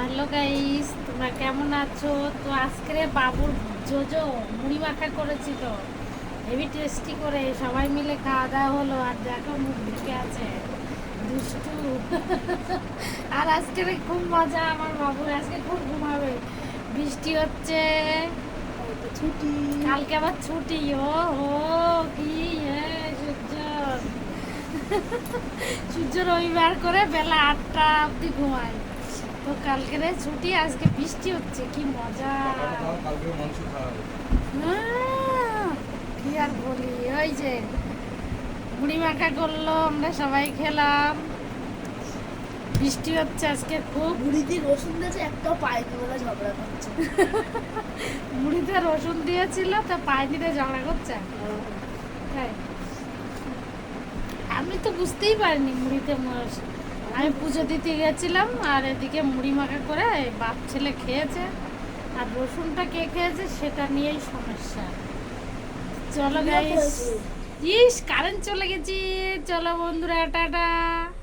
Hello guys, তোমরা কেমন আছো? তো আজকে বাবুর জোজো মুড়ি মাখা করেছিল, হেভি টেস্টি করে সবাই মিলে খাওয়া দাওয়া হলো। আর দেখো মুখ ঢুকে আছে দুষ্টু। আর আজকে খুব মজা, আমার বাবুর আজকে খুব ঘুমাবে। বৃষ্টি হচ্ছে, ছুটি। কালকে আবার ছুটি। ও ও কি সূর্য সূর্য রবিবার করে বেলা 8টা অবধি ঘুমায়। তো কালকে ছুটি, আজকে বৃষ্টি হচ্ছে, কি মজা। কি আর বলি, ওই যে মুড়ি মাখা করলো, আমরা সবাই খেলাম। বৃষ্টি হচ্ছে আজকে খুব। মুড়িতে রসুন দিয়েছে, একটাও পায়নি বলে ঝগড়া করছে। মুড়িতে রসুন দিয়েছিল, তো পায়নিতে ঝগড়া করছে। তাই আমি তো বুঝতেই পারিনি মুড়িতে আমি পুজো দিতে গেছিলাম, আর এদিকে মুড়ি মাখা করে বাপ ছেলে খেয়েছে, আর রসুনটা কে খেয়েছে সেটা নিয়েই সমস্যা। চলো গাইস, ইস কারেন্ট চলে গেছি। চলো বন্ধুরা, টাটা।